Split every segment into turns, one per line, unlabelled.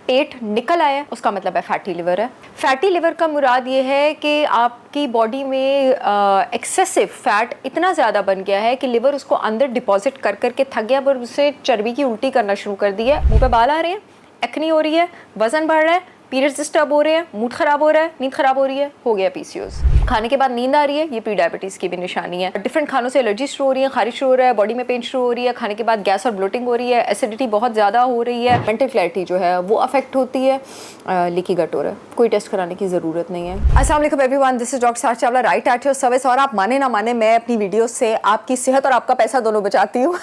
पेट निकल आया उसका मतलब है फैटी लिवर है। फैटी लिवर का मुराद ये है कि आपकी बॉडी में एक्सेसिव फैट इतना ज़्यादा बन गया है कि लिवर उसको अंदर डिपॉजिट कर करके थक गया और उससे चर्बी की उल्टी करना शुरू कर दी है। मुँह पे बाल आ रहे हैं, एक्नी हो रही है, वजन बढ़ रहा है, पीरियड्स डिस्टर्ब हो रहे हैं, मूड खराब हो रहा है, नींद खराब हो रही है, हो गया पीसीओएस। खाने के बाद नींद आ रही है, ये प्री डायबिटीज़ की भी निशानी है। डिफरेंट खानों से एलर्जी शुरू हो रही है, खारिश शुरू हो रहा है, बॉडी में पेन शुरू हो रही है, खाने के बाद गैस और ब्लोटिंग हो रही है, एसिडिटी बहुत ज़्यादा हो रही है, मेंटल क्लैरिटी जो है वो अफेक्ट होती है, लीकी गट हो रहा है। कोई टेस्ट कराने की ज़रूरत नहीं है। अस्सलाम वालेकुम एवरीवन, दिस इज डॉक्टर सारा Chawla, right at your service. और आप माने ना माने, मैं अपनी वीडियो से आपकी सेहत और आपका पैसा दोनों बचाती हूँ।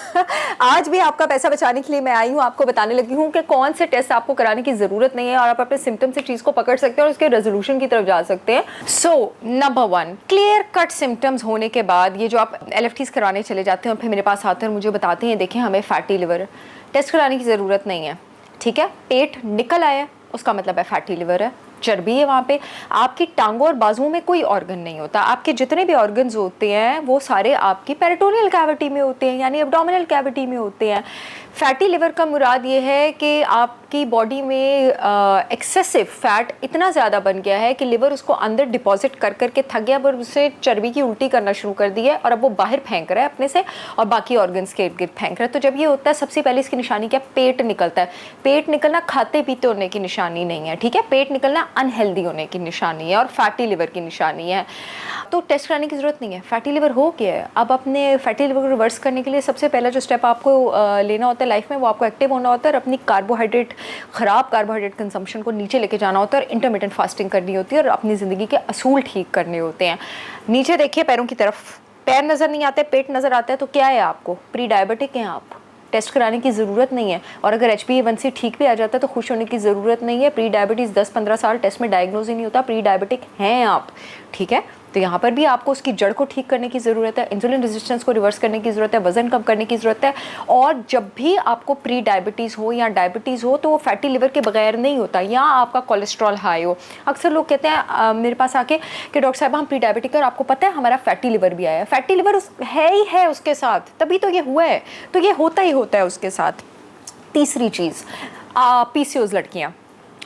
आज भी आपका पैसा बचाने के लिए मैं आई हूँ, आपको बताने लगी हूँ कि कौन से टेस्ट आपको कराने की ज़रूरत नहीं है और आप अपने सिम्टम से चीज़ को पकड़ सकते हैं और उसके रेजोल्यूशन की तरफ जा सकते हैं। So number 1, clear cut symptoms होने के बाद ये जो आप LFTs कराने चले जाते हैं और फिर मेरे पास आते हैं और मुझे बताते हैं देखें हमें फैटी लिवर, टेस्ट कराने की ज़रूरत नहीं है, ठीक है। पेट निकल आया उसका मतलब है फैटी लिवर है, चर्बी है वहाँ पे। आपकी टांगों और बाजुओं में कोई ऑर्गन नहीं होता, आपके जितने भी ऑर्गन्स होते हैं वो सारे आपकी पेरिटोनियल कैविटी में होते हैं, यानी एब्डोमिनल कैविटी में होते हैं। फैटी लिवर का मुराद ये है कि आपकी बॉडी में एक्सेसिव फैट इतना ज़्यादा बन गया है कि लिवर उसको अंदर डिपॉजिट कर करके थक गया और उससे चर्बी की उल्टी करना शुरू कर दी है और अब वो बाहर फेंक रहा है अपने से और बाकी ऑर्गन्स के इर्द गिर्द फेंक रहा है। तो जब ये होता है सबसे पहले इसकी निशानी क्या, पेट निकलता है। पेट निकलना खाते पीते होने की निशानी नहीं है, ठीक है। पेट निकलना अनहेल्दी होने की निशानी है और फैटी लिवर की निशानी है। तो टेस्ट कराने की ज़रूरत नहीं है, फैटी लिवर हो गया है। अब अपने फैटी लिवर को रिवर्स करने के लिए सबसे पहला जो स्टेप आपको लेना होता है लाइफ में, वो आपको एक्टिव होना होता है और अपनी ख़राब कार्बोहाइड्रेट कंजम्पशन को नीचे लेके जाना होता है और इंटरमिटेंट फास्टिंग करनी होती है और अपनी ज़िंदगी के असूल ठीक करने होते हैं। नीचे देखिए पैरों की तरफ, पैर नज़र नहीं आते, पेट नज़र आता है, तो क्या है आपको, प्री डायबिटिक हैं आप, टेस्ट कराने की ज़रूरत नहीं है। और अगर HbA1c ठीक भी आ जाता है तो खुश होने की ज़रूरत नहीं है। प्री डायबिटीज़ 10-15 साल टेस्ट में डायग्नोज ही नहीं होता, प्री डायबिटिक हैं आप, ठीक है। तो यहाँ पर भी आपको उसकी जड़ को ठीक करने की ज़रूरत है, इंसुलिन रेजिस्टेंस को रिवर्स करने की ज़रूरत है, वज़न कम करने की ज़रूरत है। और जब भी आपको प्री डायबिटीज़ हो या डायबिटीज़ हो तो वो फैटी लिवर के बगैर नहीं होता, या आपका कोलेस्ट्रॉल हाई हो। अक्सर लोग कहते हैं मेरे पास आके कि डॉक्टर साहब हम प्री डायबिटिक है और आपको पता है हमारा फैटी लिवर भी आया है। फैटी लिवर है ही है उसके साथ, तभी तो ये हुआ है, तो ये होता ही होता है उसके साथ। तीसरी चीज़, PCOS लड़कियाँ,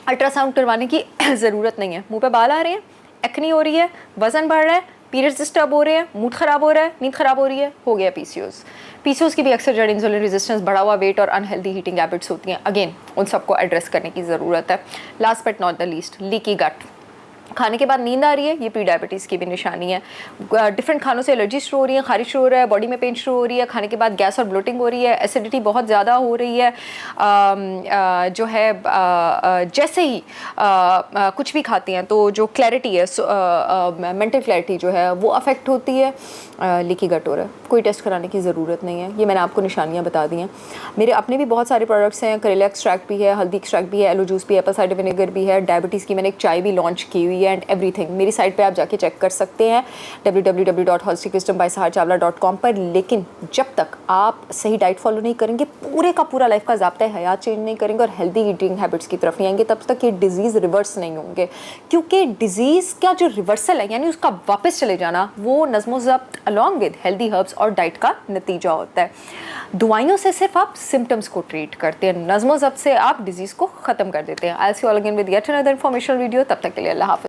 अल्ट्रासाउंड करवाने की ज़रूरत नहीं है। मुँह पे बाल आ रहे हैं, एक्नी हो रही है, वजन बढ़ रहा है, पीरियड्स डिस्टर्ब हो रहे हैं, मूड खराब हो रहा है, नींद खराब हो रही है, हो गया पीसीओएस। पीसीओएस की भी अक्सर जड़ इंसुलिन रेजिस्टेंस, बढ़ा हुआ वेट और अनहेल्दी हीटिंग हैबिट्स होती हैं। अगेन उन सबको एड्रेस करने की ज़रूरत है। Last but not the least, leaky gut. खाने के बाद नींद आ रही है, ये प्री डायबिटीज़ की भी निशानी है। डिफरेंट खानों से एलर्जी शुरू हो रही है, खारिश शुरू हो रहा है, बॉडी में पेन शुरू हो रही है, खाने के बाद गैस और ब्लोटिंग हो रही है, एसिडिटी बहुत ज़्यादा हो रही है। जो है जैसे ही कुछ भी खाती हैं तो जो क्लैरिटी है, मेंटल क्लैरिटी जो है वो अफेक्ट होती है, लीकी गट हो रहा है। कोई टेस्ट कराने की ज़रूरत नहीं है, ये मैंने आपको निशानियाँ बता दी हैं। मेरे अपने भी बहुत सारे प्रोडक्ट्स हैं, करेला एक्सट्रैक्ट भी है, हल्दी एक्सट्रैक्ट भी है, एलो जूस भी है, एप्पल साइडर विनेगर भी है, डायबिटीज़ की मैंने एक चाय भी लॉन्च की हुई है एंड एवरीथिंग। मेरी साइट पे आप जाके चेक कर सकते हैं www.holisticwisdom/saharchawla.com पर। लेकिन जब तक आप सही डाइट फॉलो नहीं करेंगे, पूरे का पूरा लाइफ का ज़ाब्ता हयात चेंज नहीं करेंगे और हेल्दी ईटिंग हैबिट्स की तरफ नहीं आएंगे, तब तक ये डिजीज़ रिवर्स नहीं होंगे। क्योंकि डिजीज़ का जो रिवर्सल है, यानी उसका वापस चले जाना, वो नज़्मो ज़ब्त अलॉन्ग विद हेल्दी हर्ब्स और डाइट का नतीजा होता है। दवाइयों से सिर्फ आप सिम्टम्स को ट्रीट करते हैं, नज़्मो ज़ब्त से आप डिजीज़ को ख़त्म कर देते हैं। I see you all again with yet another informational video. तब तक के लिए अल्लाह हाफ़िज़।